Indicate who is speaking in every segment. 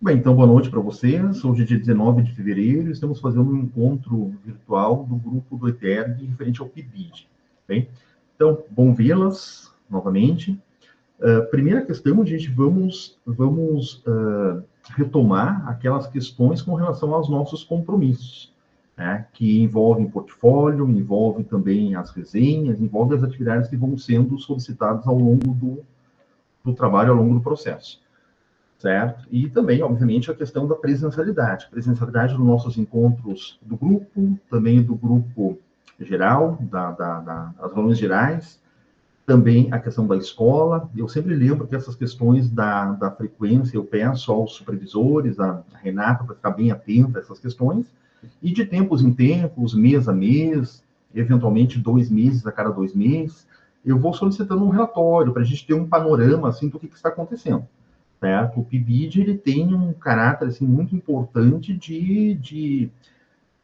Speaker 1: Bem, então boa noite para vocês. Hoje é dia 19 de fevereiro, estamos fazendo um encontro virtual do grupo do ETERG referente ao PIBID. Bem, então, bom vê-las novamente. Primeira questão, gente, vamos retomar aquelas questões com relação aos nossos compromissos, né, que envolvem portfólio, envolvem também as resenhas, envolvem as atividades que vão sendo solicitadas ao longo do trabalho, ao longo do processo. Certo? E também, obviamente, a questão da presencialidade. Presencialidade dos nossos encontros do grupo, também do grupo geral, das reuniões gerais, também a questão da escola. Eu sempre lembro que essas questões da frequência, eu peço aos supervisores, a Renata, para ficar bem atenta a essas questões, e de tempos em tempos, mês a mês, eventualmente 2 meses a cada 2 meses, eu vou solicitando um relatório para a gente ter um panorama assim, do que está acontecendo. Certo? O PIBID ele tem um caráter assim, muito importante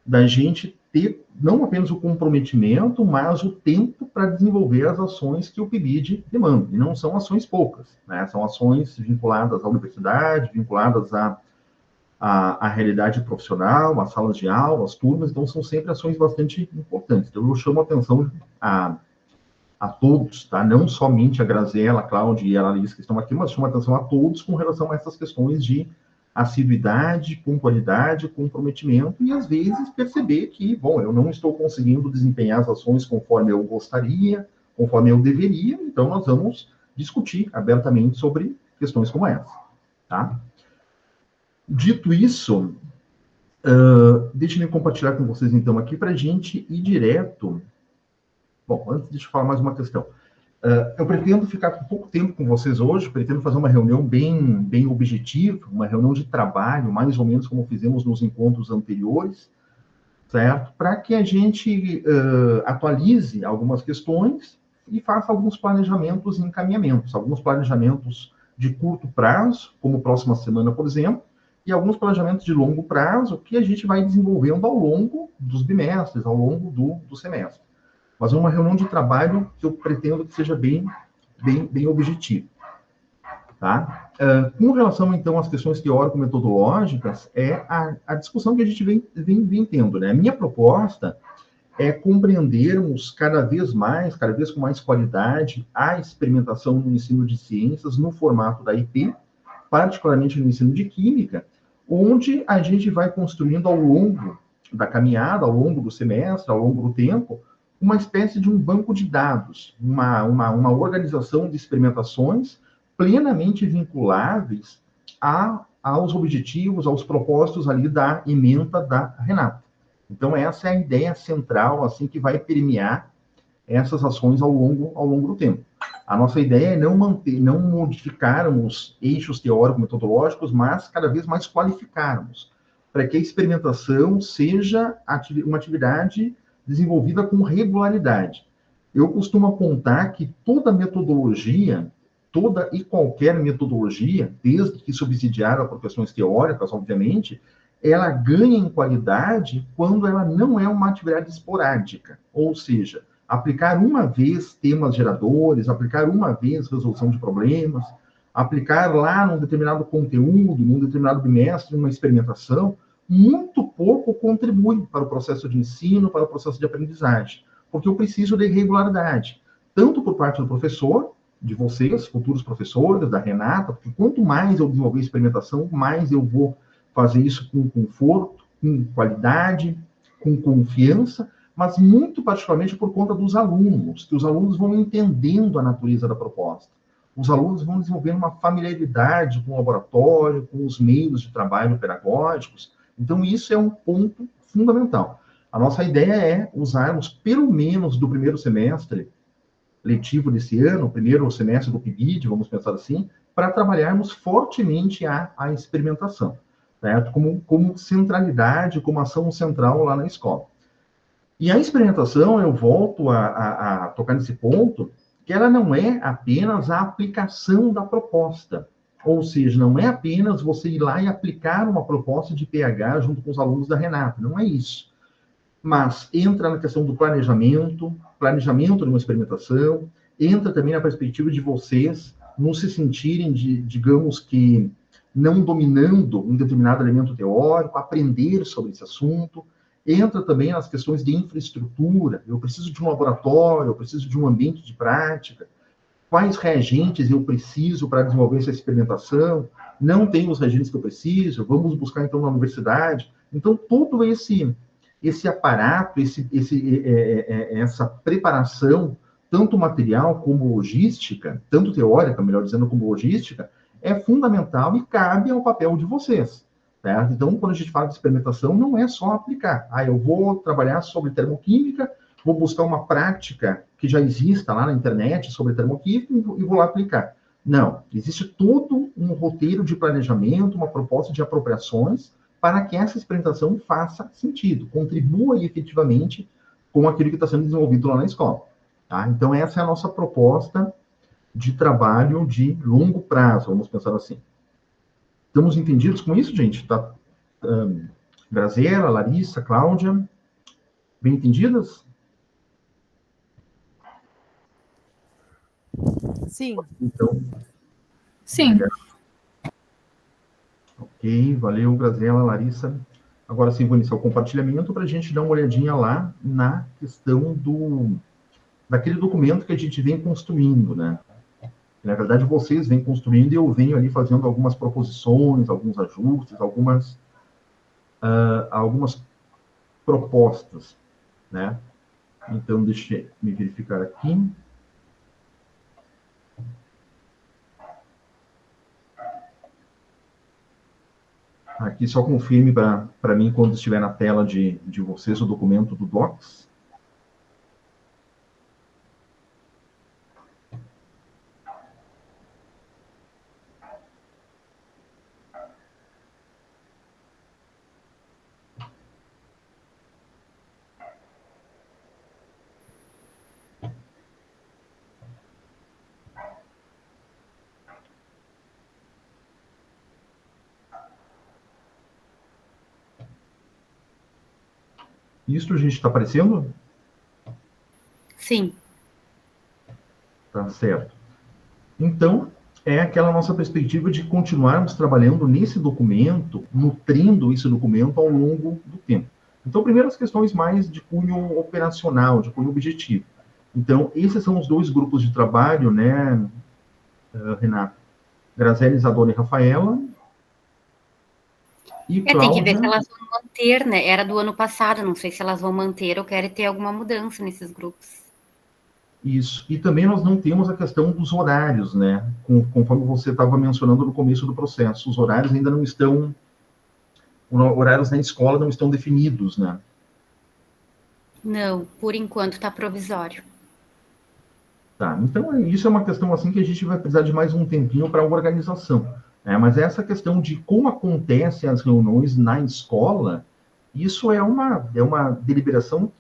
Speaker 1: da gente ter não apenas o comprometimento, mas o tempo para desenvolver as ações que o PIBID demanda. E não são ações poucas, né? São ações vinculadas à universidade, vinculadas à realidade profissional, às salas de aula, às turmas, então são sempre ações bastante importantes. Então eu chamo a atenção a todos, tá? Não somente a Graziela, a Cláudia e a Larissa que estão aqui, mas chama atenção a todos com relação a essas questões de assiduidade, pontualidade, comprometimento e, às vezes, perceber que, bom, eu não estou conseguindo desempenhar as ações conforme eu gostaria, conforme eu deveria, então nós vamos discutir abertamente sobre questões como essa, tá? Dito isso, deixem-me compartilhar com vocês, então, aqui para a gente ir direto. Bom, antes deixa eu falar mais uma questão. Eu pretendo ficar com pouco tempo com vocês hoje, pretendo fazer uma reunião bem objetiva, uma reunião de trabalho, mais ou menos como fizemos nos encontros anteriores, certo? Para que a gente atualize algumas questões e faça alguns planejamentos e encaminhamentos, alguns planejamentos de curto prazo, como próxima semana, por exemplo, e alguns planejamentos de longo prazo que a gente vai desenvolvendo ao longo dos bimestres, ao longo do semestre. Mas é uma reunião de trabalho que eu pretendo que seja bem objetiva. Tá? Com relação, então, às questões teórico-metodológicas, é a discussão que a gente vem tendo. Né? A minha proposta é compreendermos cada vez com mais qualidade, a experimentação no ensino de ciências no formato da IP, particularmente no ensino de química, onde a gente vai construindo ao longo da caminhada, ao longo do semestre, ao longo do tempo, uma espécie de um banco de dados, uma organização de experimentações plenamente vinculáveis aos objetivos, aos propósitos ali da ementa da Renata. Então, essa é a ideia central, assim, que vai permear essas ações ao longo do tempo. A nossa ideia é não modificarmos eixos teórico-metodológicos, mas cada vez mais qualificarmos, para que a experimentação seja uma atividade desenvolvida com regularidade. Eu costumo apontar que toda e qualquer metodologia, desde que subsidiada por questões teóricas, obviamente, ela ganha em qualidade quando ela não é uma atividade esporádica, ou seja, aplicar uma vez temas geradores, aplicar uma vez resolução de problemas, aplicar lá num determinado conteúdo, num determinado bimestre, uma experimentação, muito pouco contribui para o processo de ensino, para o processo de aprendizagem, porque eu preciso de regularidade, tanto por parte do professor, de vocês, futuros professores, da Renata, porque quanto mais eu desenvolver experimentação, mais eu vou fazer isso com conforto, com qualidade, com confiança, mas muito particularmente por conta dos alunos, que os alunos vão entendendo a natureza da proposta. Os alunos vão desenvolvendo uma familiaridade com o laboratório, com os meios de trabalho pedagógicos. Então, isso é um ponto fundamental. A nossa ideia é usarmos, pelo menos do primeiro semestre letivo desse ano, o primeiro semestre do PIBID, vamos pensar assim, para trabalharmos fortemente a experimentação, certo? Como centralidade, como ação central lá na escola. E a experimentação, eu volto a tocar nesse ponto, que ela não é apenas a aplicação da proposta. Ou seja, não é apenas você ir lá e aplicar uma proposta de pH junto com os alunos da Renata, não é isso. Mas entra na questão do planejamento de uma experimentação, entra também na perspectiva de vocês não se sentirem, digamos que, não dominando um determinado elemento teórico, aprender sobre esse assunto. Entra também nas questões de infraestrutura. Eu preciso de um laboratório, eu preciso de um ambiente de prática. Quais reagentes eu preciso para desenvolver essa experimentação? Não tenho os reagentes que eu preciso, vamos buscar então na universidade. Então, todo esse aparato, essa preparação, tanto material como logística, tanto teórica, melhor dizendo, como logística, é fundamental e cabe ao papel de vocês. Certo? Então, quando a gente fala de experimentação, não é só aplicar. Eu vou trabalhar sobre termoquímica, vou buscar uma prática que já exista lá na internet sobre termoquímica e vou lá aplicar. Não, existe todo um roteiro de planejamento, uma proposta de apropriações para que essa experimentação faça sentido, contribua efetivamente com aquilo que está sendo desenvolvido lá na escola. Tá? Então, essa é a nossa proposta de trabalho de longo prazo, vamos pensar assim. Estamos entendidos com isso, gente? Tá? Graziela, Larissa, Cláudia, bem entendidas?
Speaker 2: Sim.
Speaker 1: Então,
Speaker 3: sim.
Speaker 1: Ok, valeu, Graziela, Larissa. Agora sim, vou iniciar o compartilhamento para a gente dar uma olhadinha lá na questão daquele documento que a gente vem construindo, né? Na verdade, vocês vêm construindo e eu venho ali fazendo algumas proposições, alguns ajustes, algumas propostas, né? Então, deixa eu me verificar aqui. Aqui só confirme para mim quando estiver na tela de vocês o documento do Docs. Isso, gente, está aparecendo?
Speaker 3: Sim.
Speaker 1: Tá certo. Então, é aquela nossa perspectiva de continuarmos trabalhando nesse documento, nutrindo esse documento ao longo do tempo. Então, primeiro as questões mais de cunho operacional, de cunho objetivo. Então, esses são os dois grupos de trabalho, né, Renato? Graziela, Isadora e Rafaela. E
Speaker 3: Cláudia... Tem que ver se elas vão manter, né? Era do ano passado, não sei se elas vão manter ou querem ter alguma mudança nesses grupos.
Speaker 1: Isso. E também nós não temos a questão dos horários, né? Conforme você estava mencionando no começo do processo, os horários ainda não estão... Horários na escola não estão definidos, né?
Speaker 3: Não, por enquanto está provisório.
Speaker 1: Tá, então isso é uma questão assim que a gente vai precisar de mais um tempinho para a organização. Mas essa questão de como acontecem as reuniões na escola, isso é uma deliberação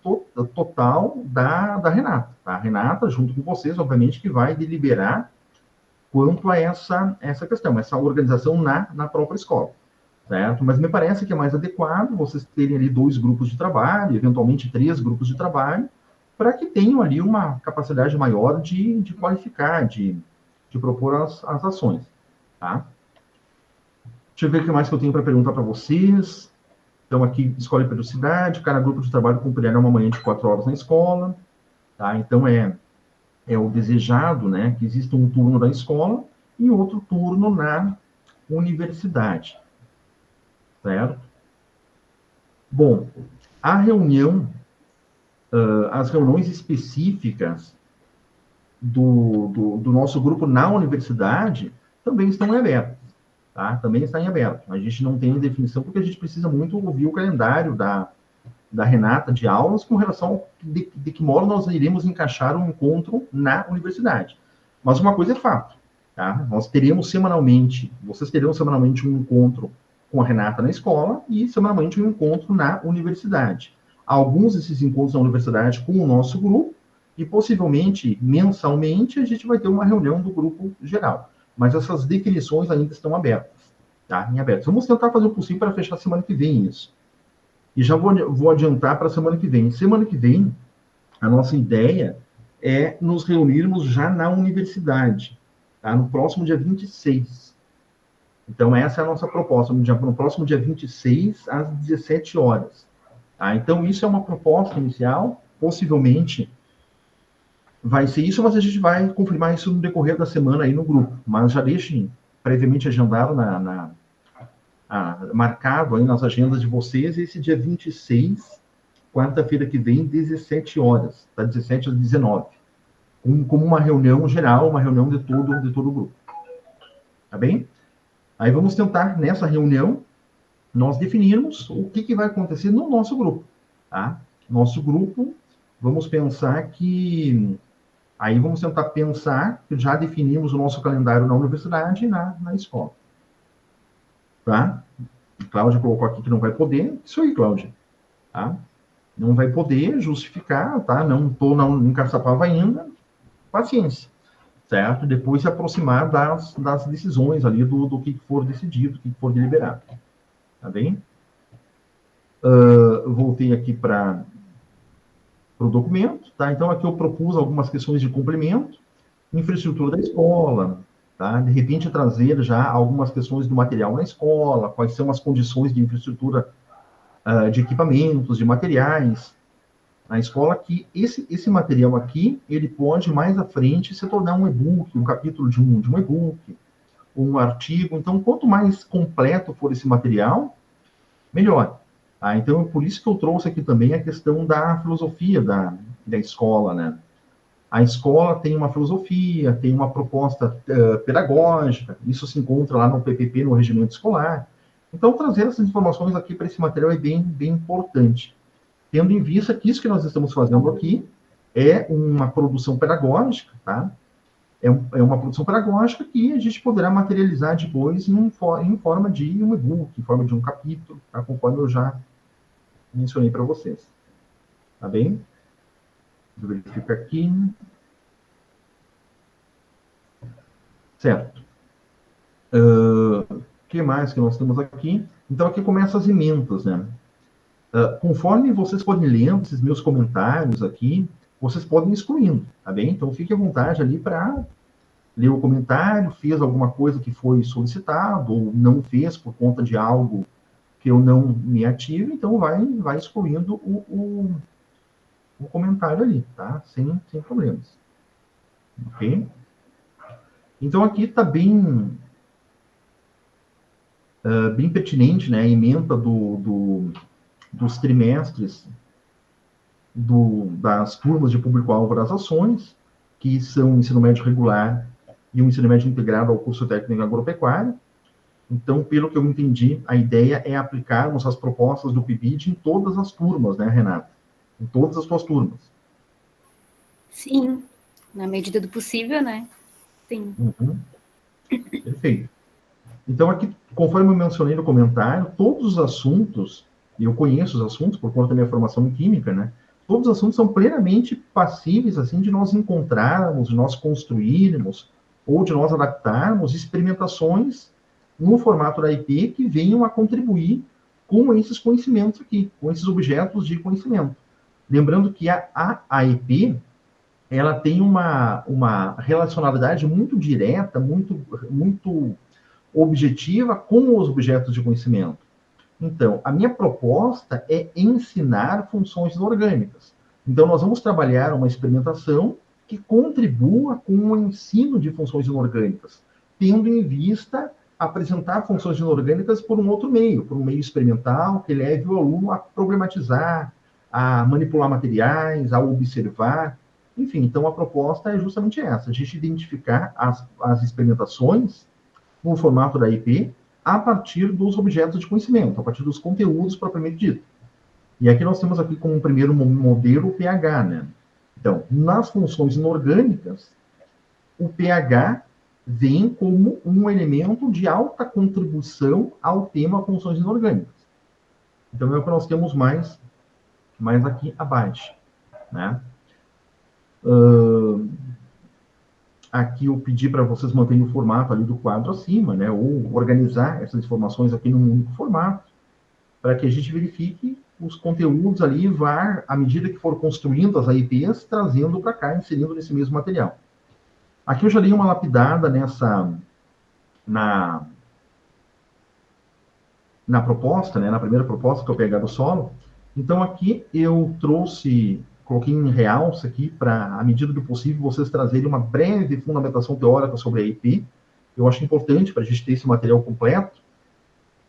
Speaker 1: total da Renata. Tá? A Renata, junto com vocês, obviamente, que vai deliberar quanto a essa questão, essa organização na própria escola. Certo? Mas me parece que é mais adequado vocês terem ali 2 grupos de trabalho, eventualmente 3 grupos de trabalho, para que tenham ali uma capacidade maior de qualificar, de propor as ações. Tá? Deixa eu ver o que mais que eu tenho para perguntar para vocês. Então, aqui, escola e periodicidade, cada grupo de trabalho cumprirá uma manhã de 4 horas na escola. Tá? Então, é o desejado, né, que exista um turno na escola e outro turno na universidade. Certo? Bom, a reunião, as reuniões específicas do nosso grupo na universidade também estão em aberto. Tá? Também está em aberto. A gente não tem definição, porque a gente precisa muito ouvir o calendário da Renata de aulas com relação de que modo nós iremos encaixar um encontro na universidade. Mas uma coisa é fato, tá? Nós teremos semanalmente, vocês terão semanalmente um encontro com a Renata na escola e semanalmente um encontro na universidade. Alguns desses encontros na universidade com o nosso grupo e possivelmente mensalmente a gente vai ter uma reunião do grupo geral. Mas essas definições ainda estão abertas, tá? Em aberto. Vamos tentar fazer o possível para fechar semana que vem isso. E já vou adiantar para a semana que vem. Semana que vem, a nossa ideia é nos reunirmos já na universidade, tá? No próximo dia 26. Então, essa é a nossa proposta, no próximo dia 26, às 17 horas. Tá? Então, isso é uma proposta inicial, possivelmente vai ser isso, mas a gente vai confirmar isso no decorrer da semana aí no grupo. Mas já deixem previamente agendado, marcado aí nas agendas de vocês, esse dia 26, quarta-feira que vem, 17 horas, tá? 17 às 19. Como uma reunião geral, uma reunião de todo o grupo. Tá bem? Aí vamos tentar, nessa reunião, nós definirmos o que vai acontecer no nosso grupo. Tá? Nosso grupo, vamos pensar que... Aí vamos tentar pensar que já definimos o nosso calendário na universidade e na escola. Tá? A Cláudia colocou aqui que não vai poder. Isso aí, Cláudia. Tá? Não vai poder justificar, tá? Não estou em Caçapava ainda. Paciência. Certo? Depois se aproximar das decisões ali do que for decidido, do que for deliberado. Tá bem? Voltei aqui para o documento, tá? Então, aqui eu propus algumas questões de complemento, infraestrutura da escola, tá? De repente, trazer já algumas questões do material na escola, quais são as condições de infraestrutura de equipamentos, de materiais na escola, que esse material aqui, ele pode, mais à frente, se tornar um e-book, um capítulo de um e-book, um artigo. Então, quanto mais completo for esse material, melhor. Então, por isso que eu trouxe aqui também a questão da filosofia da escola, né? A escola tem uma filosofia, tem uma proposta pedagógica, isso se encontra lá no PPP, no regimento escolar. Então, trazer essas informações aqui para esse material é bem importante. Tendo em vista que isso que nós estamos fazendo aqui é uma produção pedagógica, tá? É uma produção pedagógica que a gente poderá materializar depois em forma de um e-book, em forma de um capítulo, tá? Conforme eu já mencionei para vocês. Tá bem? Eu verifico aqui. Certo. O que mais que nós temos aqui? Então, aqui começam as emendas, né? Conforme vocês forem lendo esses meus comentários aqui, vocês podem ir excluindo, tá bem? Então, fique à vontade ali para ler o comentário, fez alguma coisa que foi solicitado, ou não fez por conta de algo que eu não me ative, então vai excluindo o comentário ali, tá? Sem problemas. Ok? Então, aqui está bem pertinente, né? A ementa dos trimestres das turmas de público-alvo das ações, que são o ensino médio regular e o ensino médio integrado ao curso técnico agropecuário. Então, pelo que eu entendi, a ideia é aplicarmos as propostas do PIBID em todas as turmas, né, Renata? Em todas as suas turmas.
Speaker 3: Sim, na medida do possível, né? Sim.
Speaker 1: Uhum. Perfeito. Então, aqui, conforme eu mencionei no comentário, todos os assuntos, e eu conheço os assuntos por conta da minha formação em química, né? Todos os assuntos são plenamente passíveis, assim, de nós encontrarmos, de nós construirmos, ou de nós adaptarmos experimentações no formato da IP que venham a contribuir com esses conhecimentos aqui, com esses objetos de conhecimento. Lembrando que a IP, ela tem uma relacionalidade muito direta, muito objetiva com os objetos de conhecimento. Então, a minha proposta é ensinar funções inorgânicas. Então, nós vamos trabalhar uma experimentação que contribua com o ensino de funções inorgânicas, tendo em vista apresentar funções inorgânicas por um outro meio, por um meio experimental, que leve o aluno a problematizar, a manipular materiais, a observar. Enfim, então a proposta é justamente essa, a gente identificar as experimentações no formato da IP a partir dos objetos de conhecimento, a partir dos conteúdos propriamente dito. E aqui nós temos aqui como primeiro modelo o pH, né? Então, nas funções inorgânicas, o pH vem como um elemento de alta contribuição ao tema funções inorgânicas. Então, é o que nós temos mais aqui abaixo, né? Aqui eu pedi para vocês manterem o formato ali do quadro acima, né? Ou organizar essas informações aqui num único formato, para que a gente verifique os conteúdos ali, à medida que for construindo as AIPs, trazendo para cá, inserindo nesse mesmo material. Aqui eu já dei uma lapidada na proposta, né, na primeira proposta que eu pegar do solo. Então, aqui eu coloquei em realce aqui, para, à medida do possível, vocês trazerem uma breve fundamentação teórica sobre a IP. Eu acho importante para a gente ter esse material completo,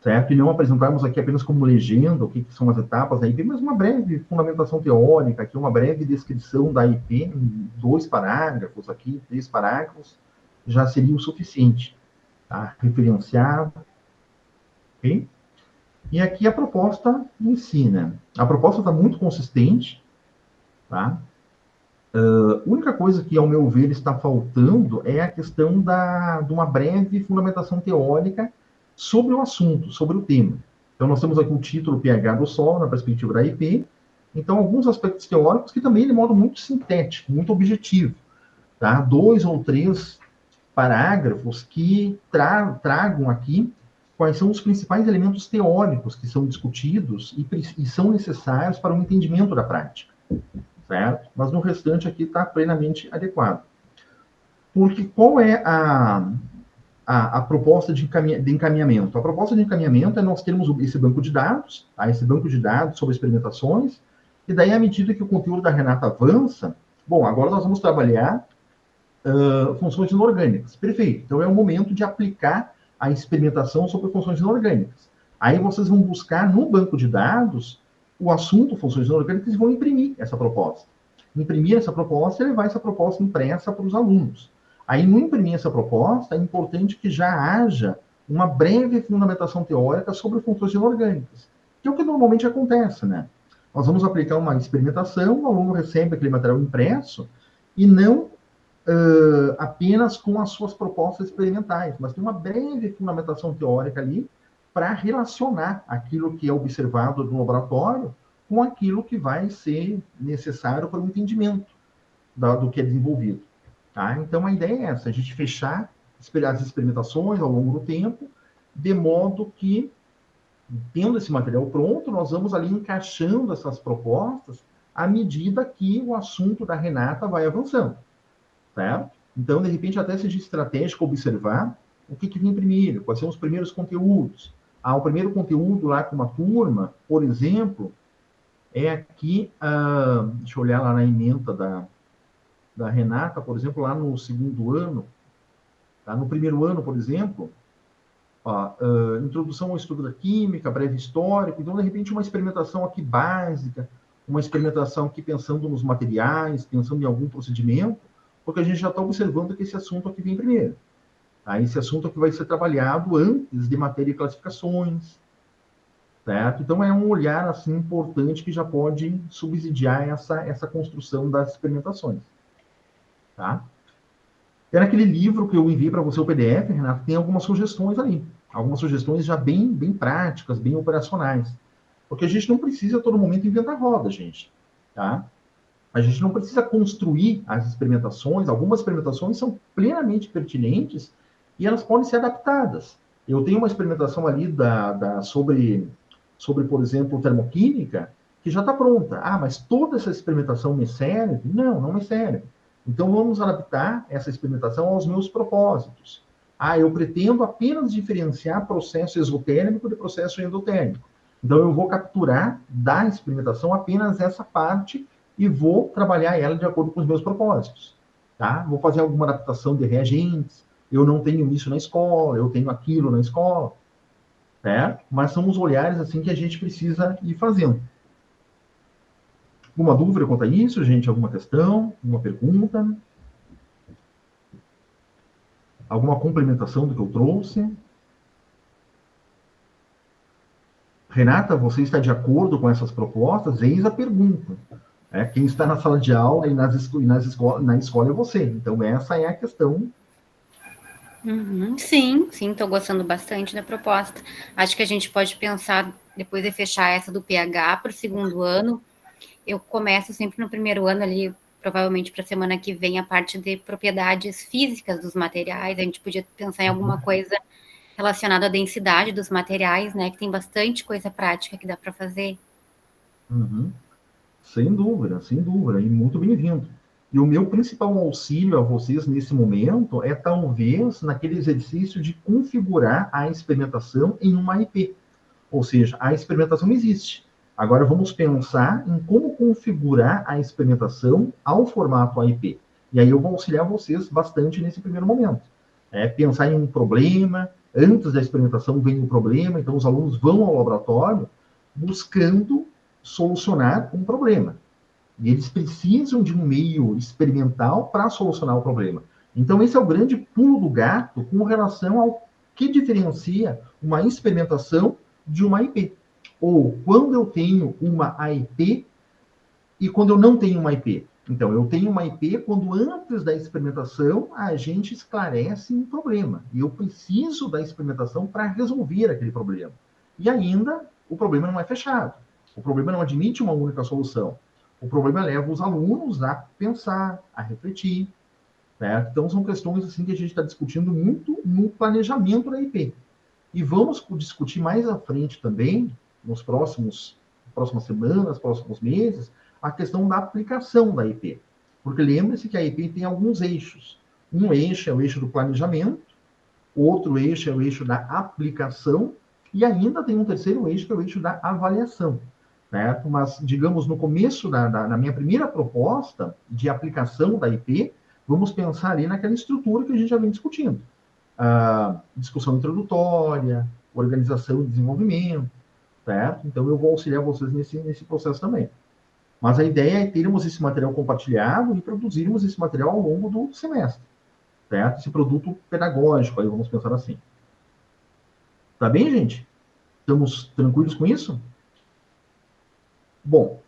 Speaker 1: certo? E não apresentarmos aqui apenas como legenda o que são as etapas da IP, mas uma breve fundamentação teórica, aqui uma breve descrição da IP, em 2 parágrafos aqui, 3 parágrafos, já seria o suficiente, tá? Referenciado, ok? E aqui a proposta em si, né? A proposta está muito consistente, tá? A única coisa que, ao meu ver, está faltando é a questão de uma breve fundamentação teórica sobre o assunto, sobre o tema. Então, nós temos aqui o título pH do solo, na perspectiva da IP. Então, alguns aspectos teóricos que também, de modo muito sintético, muito objetivo. Tá? 2 ou 3 parágrafos que tragam aqui quais são os principais elementos teóricos que são discutidos e são necessários para o entendimento da prática. Certo? Mas no restante aqui está plenamente adequado. Porque qual é a proposta de encaminhamento? A proposta de encaminhamento é nós termos esse banco de dados, tá? Esse banco de dados sobre experimentações, e daí, à medida que o conteúdo da Renata avança, bom, agora nós vamos trabalhar funções inorgânicas. Perfeito. Então, é o momento de aplicar a experimentação sobre funções inorgânicas. Aí vocês vão buscar no banco de dados o assunto funções inorgânicas e vão imprimir essa proposta. Imprimir essa proposta e levar essa proposta impressa para os alunos. Aí, no imprimir essa proposta, é importante que já haja uma breve fundamentação teórica sobre funções inorgânicas, que é o que normalmente acontece, né? Nós vamos aplicar uma experimentação, o aluno recebe aquele material impresso, e não apenas com as suas propostas experimentais, mas tem uma breve fundamentação teórica ali para relacionar aquilo que é observado no laboratório com aquilo que vai ser necessário para o entendimento do que é desenvolvido. Tá? Então, a ideia é essa, a gente fechar as experimentações ao longo do tempo, de modo que, tendo esse material pronto, nós vamos ali encaixando essas propostas à medida que o assunto da Renata vai avançando. Certo? Então, de repente, até seja estratégico observar o que vem primeiro, quais são os primeiros conteúdos. O primeiro conteúdo lá com uma turma, por exemplo, é aqui, deixa eu olhar lá na ementa da Renata, por exemplo, lá no segundo ano, tá? No primeiro ano, por exemplo, introdução ao estudo da química, breve histórico, então, de repente, uma experimentação aqui básica, uma experimentação aqui pensando nos materiais, pensando em algum procedimento, porque a gente já está observando que esse assunto aqui vem primeiro. Tá? Esse assunto aqui vai ser trabalhado antes de matéria e classificações, certo? Então, é um olhar assim, importante que já pode subsidiar essa construção das experimentações. Tá? E naquele livro que eu enviei para você, o PDF, Renato, tem algumas sugestões ali. Algumas sugestões já bem práticas, bem operacionais. Porque a gente não precisa, a todo momento, inventar roda, gente. Tá? A gente não precisa construir as experimentações. Algumas experimentações são plenamente pertinentes e elas podem ser adaptadas. Eu tenho uma experimentação ali sobre, por exemplo, termoquímica, que já está pronta. Mas toda essa experimentação me serve? Não me serve. Então, vamos adaptar essa experimentação aos meus propósitos. Eu pretendo apenas diferenciar processo exotérmico de processo endotérmico. Então, eu vou capturar da experimentação apenas essa parte e vou trabalhar ela de acordo com os meus propósitos. Tá? Vou fazer alguma adaptação de reagentes. Eu não tenho isso na escola, eu tenho aquilo na escola. Certo? Mas são os olhares assim que a gente precisa ir fazendo. Alguma dúvida quanto a isso, gente? Alguma questão? Alguma pergunta? Alguma complementação do que eu trouxe? Renata, você está de acordo com essas propostas? Eis a pergunta. Quem está na sala de aula e na escola é você. Então, essa é a questão.
Speaker 3: Sim, estou gostando bastante da proposta. Acho que a gente pode pensar, depois de fechar essa do pH para o segundo ano, eu começo sempre no primeiro ano ali, provavelmente para a semana que vem, a parte de propriedades físicas dos materiais. A gente podia pensar em alguma coisa relacionada à densidade dos materiais, né? Que tem bastante coisa prática que dá para fazer.
Speaker 1: Sem dúvida, e muito bem-vindo. E o meu principal auxílio a vocês nesse momento é talvez naquele exercício de configurar a experimentação em uma IP. Ou seja, a experimentação existe. Agora vamos pensar em como configurar a experimentação ao formato AIP. E aí eu vou auxiliar vocês bastante nesse primeiro momento. Pensar em um problema, antes da experimentação vem o problema, então os alunos vão ao laboratório buscando solucionar um problema. E eles precisam de um meio experimental para solucionar o problema. Então esse é o grande pulo do gato com relação ao que diferencia uma experimentação de uma AIP. Ou quando eu tenho uma AIP e quando eu não tenho uma AIP. Então, eu tenho uma AIP quando antes da experimentação a gente esclarece um problema. E eu preciso da experimentação para resolver aquele problema. E ainda, o problema não é fechado. O problema não admite uma única solução. O problema leva os alunos a pensar, a refletir. Certo? Então, são questões assim, que a gente está discutindo muito no planejamento da AIP. E vamos discutir mais à frente também, nos próximas semanas, próximos meses, a questão da aplicação da AIP. Porque lembre-se que a AIP tem alguns eixos. Um eixo é o eixo do planejamento, outro eixo é o eixo da aplicação, e ainda tem um terceiro eixo, que é o eixo da avaliação. Certo? Mas, digamos, no começo da minha primeira proposta de aplicação da AIP, vamos pensar ali naquela estrutura que a gente já vem discutindo. Discussão introdutória, organização e desenvolvimento, certo? Então, eu vou auxiliar vocês nesse processo também. Mas a ideia é termos esse material compartilhado e produzirmos esse material ao longo do semestre, certo? Esse produto pedagógico, aí vamos pensar assim. Tá bem, gente? Estamos tranquilos com isso? Bom,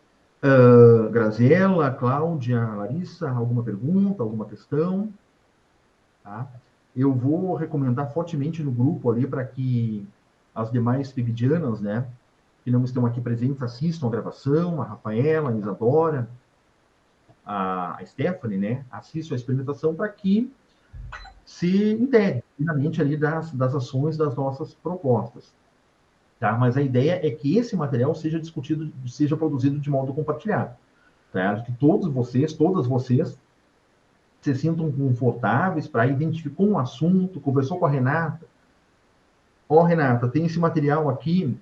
Speaker 1: Graziela, Cláudia, Larissa, alguma pergunta, alguma questão? Tá? Eu vou recomendar fortemente no grupo ali para que as demais PIBidianas, né, que não estão aqui presentes, assistam a gravação, a Rafaela, a Isadora, a Stephanie, né, assistam a experimentação para que se integrem finalmente ali das ações das nossas propostas. Tá? Mas a ideia é que esse material seja discutido, seja produzido de modo compartilhado. Tá? Que todas vocês se sintam confortáveis para identificar um assunto, conversou com a Renata. Renata, tem esse material aqui,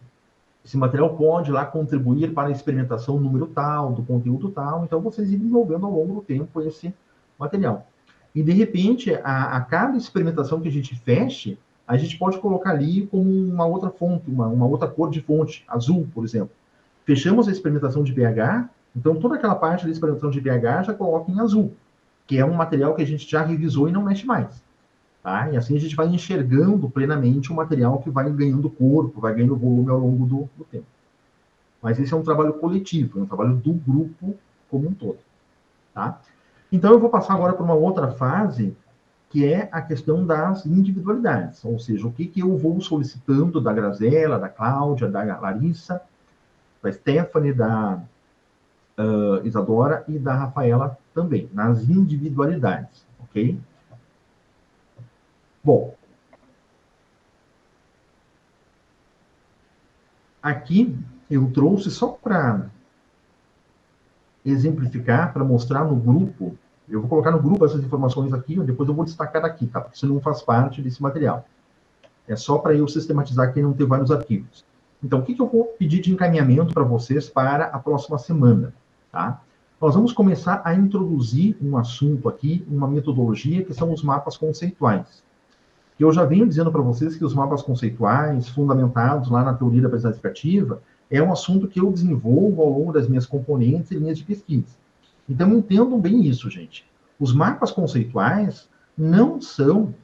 Speaker 1: esse material pode lá contribuir para a experimentação número tal, do conteúdo tal, então vocês irem desenvolvendo ao longo do tempo esse material. E, de repente, a cada experimentação que a gente feche, a gente pode colocar ali como uma outra fonte, uma outra cor de fonte, azul, por exemplo. Fechamos a experimentação de pH, então toda aquela parte da experimentação de pH já coloca em azul, que é um material que a gente já revisou e não mexe mais. Tá? E assim a gente vai enxergando plenamente o material que vai ganhando corpo, vai ganhando volume ao longo do tempo. Mas esse é um trabalho coletivo, é um trabalho do grupo como um todo. Tá? Então eu vou passar agora para uma outra fase, que é a questão das individualidades, ou seja, o que eu vou solicitando da Graziela, da Cláudia, da Larissa, da Stephanie, da Isadora e da Rafaela também, nas individualidades, ok? Bom, aqui eu trouxe só para exemplificar, para mostrar no grupo. Eu vou colocar no grupo essas informações aqui, depois eu vou destacar aqui, tá? Porque isso não faz parte desse material. É só para eu sistematizar aqui e não ter vários arquivos. Então, o que eu vou pedir de encaminhamento para vocês para a próxima semana, tá? Nós vamos começar a introduzir um assunto aqui, uma metodologia, que são os mapas conceituais. Eu já venho dizendo para vocês que os mapas conceituais, fundamentados lá na teoria da aprendizagem explicativa, é um assunto que eu desenvolvo ao longo das minhas componentes e linhas de pesquisa. Então, entendam bem isso, gente. Os mapas conceituais não são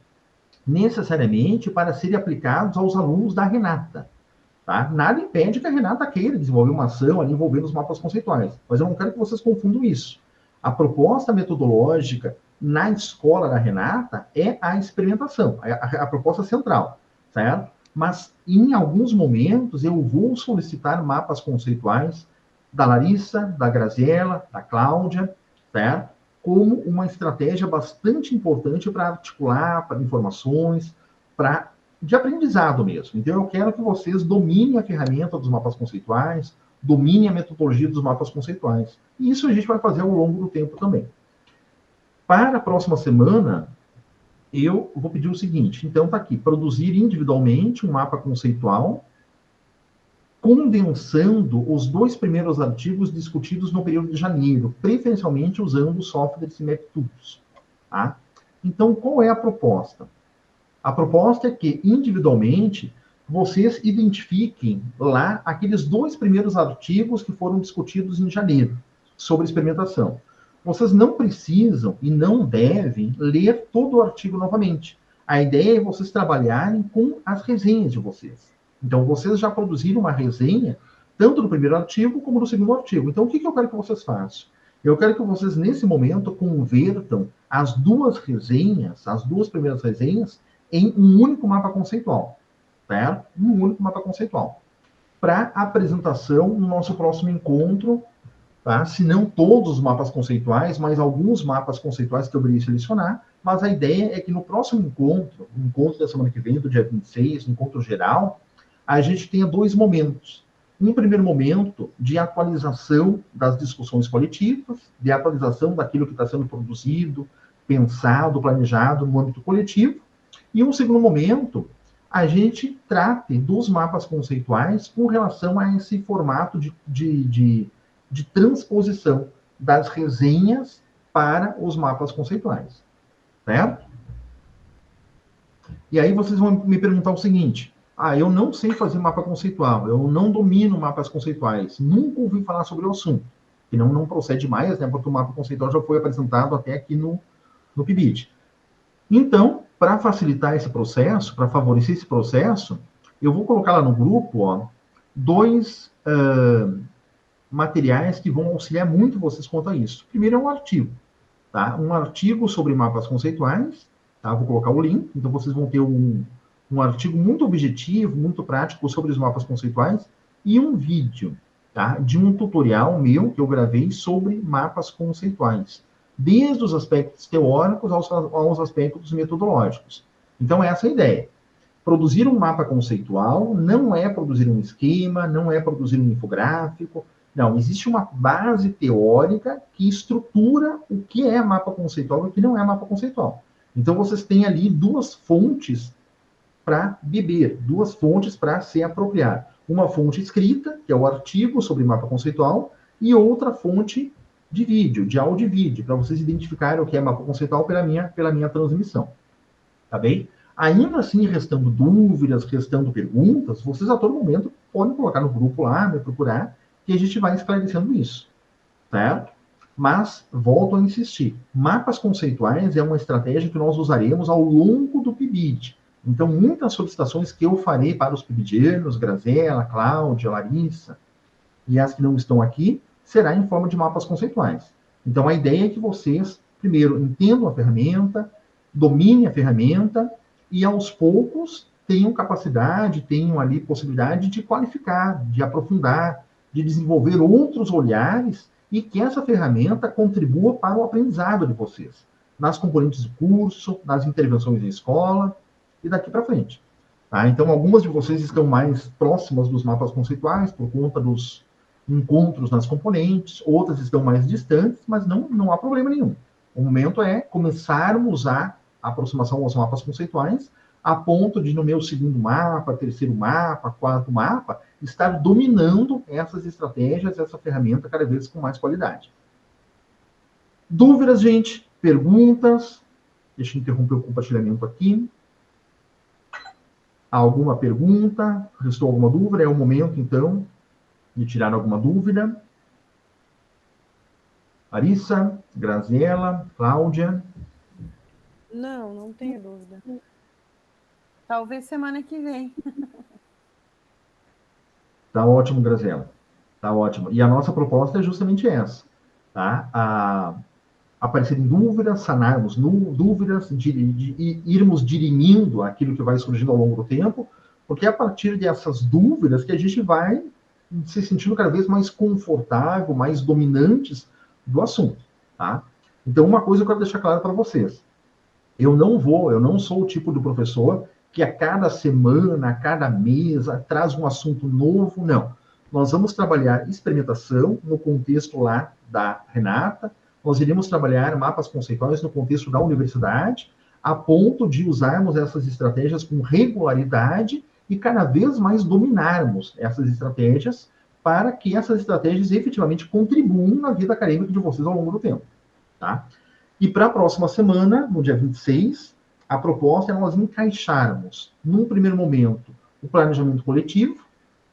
Speaker 1: necessariamente para serem aplicados aos alunos da Renata. Tá? Nada impede que a Renata queira desenvolver uma ação ali envolvendo os mapas conceituais, mas eu não quero que vocês confundam isso. A proposta metodológica na escola da Renata é a experimentação, a proposta central, certo? Mas, em alguns momentos, eu vou solicitar mapas conceituais da Larissa, da Graziela, da Cláudia, certo? Como uma estratégia bastante importante para articular para informações, de aprendizado mesmo. Então, eu quero que vocês dominem a ferramenta dos mapas conceituais, dominem a metodologia dos mapas conceituais. E isso a gente vai fazer ao longo do tempo também. Para a próxima semana, eu vou pedir o seguinte. Então, está aqui, produzir individualmente um mapa conceitual condensando os 2 primeiros artigos discutidos no período de janeiro, preferencialmente usando softwares e métodos. Tá? Então, qual é a proposta? A proposta é que, individualmente, vocês identifiquem lá aqueles 2 primeiros artigos que foram discutidos em janeiro, sobre experimentação. Vocês não precisam e não devem ler todo o artigo novamente. A ideia é vocês trabalharem com as resenhas de vocês. Então, vocês já produziram uma resenha, tanto do primeiro artigo como do segundo artigo. Então, o que eu quero que vocês façam? Eu quero que vocês, nesse momento, convertam as 2 resenhas, as 2 primeiras resenhas, em um único mapa conceitual. Certo? Um único mapa conceitual. Para apresentação no nosso próximo encontro, tá? Se não todos os mapas conceituais, mas alguns mapas conceituais que eu irei selecionar, mas a ideia é que no próximo encontro, no encontro da semana que vem, do dia 26, no encontro geral, a gente tenha 2 momentos. Um primeiro momento de atualização das discussões coletivas, de atualização daquilo que está sendo produzido, pensado, planejado no âmbito coletivo, e um segundo momento, a gente trate dos mapas conceituais com relação a esse formato de transposição das resenhas para os mapas conceituais. Certo? E aí vocês vão me perguntar o seguinte: eu não sei fazer mapa conceitual, eu não domino mapas conceituais, nunca ouvi falar sobre o assunto. Que não procede mais, né, porque o mapa conceitual já foi apresentado até aqui no PIBID. Então, para facilitar esse processo, para favorecer esse processo, eu vou colocar lá no grupo 2 materiais que vão auxiliar muito vocês quanto a isso. Primeiro é um artigo, tá? Um artigo sobre mapas conceituais, tá? Vou colocar o link, então vocês vão ter um artigo muito objetivo, muito prático sobre os mapas conceituais, e um vídeo, tá? De um tutorial meu que eu gravei sobre mapas conceituais, desde os aspectos teóricos aos aspectos metodológicos. Então, essa é a ideia. Produzir um mapa conceitual não é produzir um esquema, não é produzir um infográfico. Não, existe uma base teórica que estrutura o que é mapa conceitual e o que não é mapa conceitual. Então, vocês têm ali 2 fontes para beber, 2 fontes para se apropriar. Uma fonte escrita, que é o artigo sobre mapa conceitual, e outra fonte de vídeo, de áudio e vídeo, para vocês identificarem o que é mapa conceitual pela minha transmissão. Tá bem? Ainda assim, restando dúvidas, restando perguntas, vocês a todo momento podem colocar no grupo lá, me procurar, que a gente vai esclarecendo isso. Certo? Mas, volto a insistir, mapas conceituais é uma estratégia que nós usaremos ao longo do PIBID. Então, muitas solicitações que eu farei para os PIBIDianos, Graziela, Cláudia, Larissa, e as que não estão aqui, será em forma de mapas conceituais. Então, a ideia é que vocês, primeiro, entendam a ferramenta, dominem a ferramenta, e aos poucos tenham capacidade, tenham ali possibilidade de qualificar, de aprofundar, de desenvolver outros olhares, e que essa ferramenta contribua para o aprendizado de vocês, nas componentes do curso, nas intervenções em escola, e daqui para frente. Tá? Então, algumas de vocês estão mais próximas dos mapas conceituais, por conta dos encontros nas componentes, outras estão mais distantes, mas não há problema nenhum. O momento é começarmos a aproximação aos mapas conceituais, a ponto de, no meu segundo mapa, terceiro mapa, quarto mapa, estar dominando essas estratégias, essa ferramenta cada vez com mais qualidade. Dúvidas, gente? Perguntas? Deixa eu interromper o compartilhamento aqui. Alguma pergunta? Restou alguma dúvida? É o momento, então, de tirar alguma dúvida. Larissa, Graziela, Cláudia.
Speaker 2: Não tenho dúvida. Talvez semana que vem.
Speaker 1: Tá ótimo, Graziela. Tá ótimo. E a nossa proposta é justamente essa. Tá? Aparecerem dúvidas, sanarmos dúvidas, irmos dirimindo aquilo que vai surgindo ao longo do tempo, porque é a partir dessas dúvidas que a gente vai se sentindo cada vez mais confortável, mais dominantes do assunto, tá? Então, uma coisa eu quero deixar claro para vocês. Eu não sou o tipo de professor que a cada semana, a cada mês, traz um assunto novo, não. Nós vamos trabalhar experimentação no contexto lá da Renata, nós iremos trabalhar mapas conceituais no contexto da universidade, a ponto de usarmos essas estratégias com regularidade e cada vez mais dominarmos essas estratégias para que essas estratégias efetivamente contribuam na vida acadêmica de vocês ao longo do tempo, tá? E para a próxima semana, no dia 26, a proposta é nós encaixarmos, num primeiro momento, o planejamento coletivo,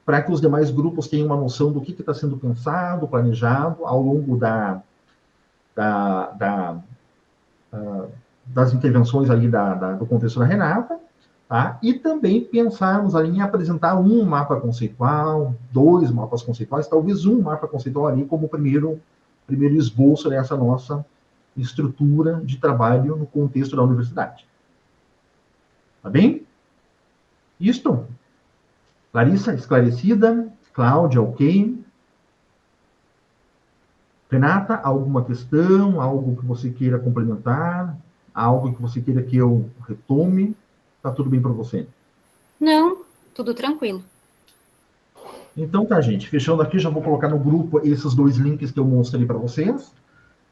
Speaker 1: para que os demais grupos tenham uma noção do que está sendo pensado, planejado, ao longo das intervenções ali do contexto da Renata, tá? E também pensarmos ali em apresentar um mapa conceitual, 2 mapas conceituais, talvez um mapa conceitual ali como primeiro esboço dessa nossa estrutura de trabalho no contexto da universidade. Tá bem? Isto? Larissa, esclarecida? Cláudia, ok? Renata, alguma questão? Algo que você queira complementar? Algo que você queira que eu retome? Tá tudo bem para você?
Speaker 3: Não, tudo tranquilo.
Speaker 1: Então tá, gente. Fechando aqui, já vou colocar no grupo esses 2 links que eu mostrei para vocês.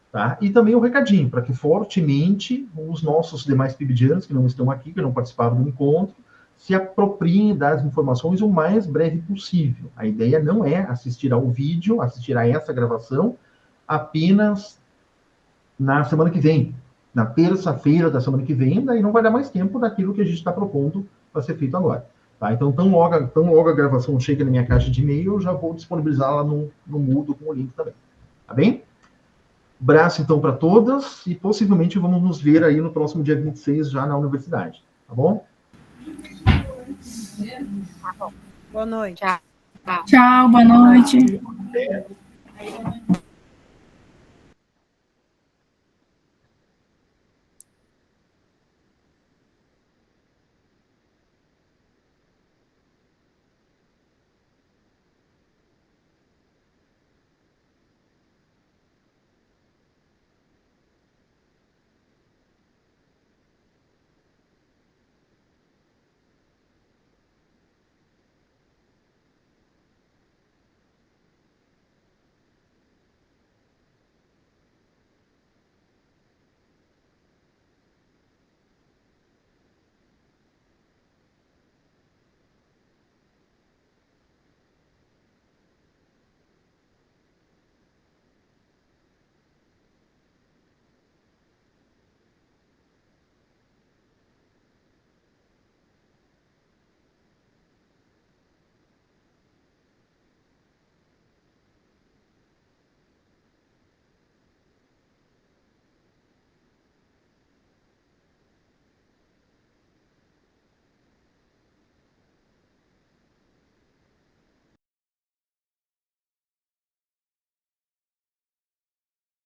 Speaker 1: Tá? E também um recadinho, para que fortemente os nossos demais PIBidianos que não estão aqui, que não participaram do encontro, se apropriem das informações o mais breve possível. A ideia não é assistir ao vídeo, assistir a essa gravação, apenas na semana que vem, na terça-feira da semana que vem, daí não vai dar mais tempo daquilo que a gente está propondo para ser feito agora. Tá? Então, tão logo a gravação chega na minha caixa de e-mail, eu já vou disponibilizá-la no Moodle com o link também. Tá bem? Abraço, então, para todas, e possivelmente vamos nos ver aí no próximo dia 26, já na universidade. Tá bom?
Speaker 2: Boa noite.
Speaker 3: Tchau.
Speaker 4: Tchau, boa noite.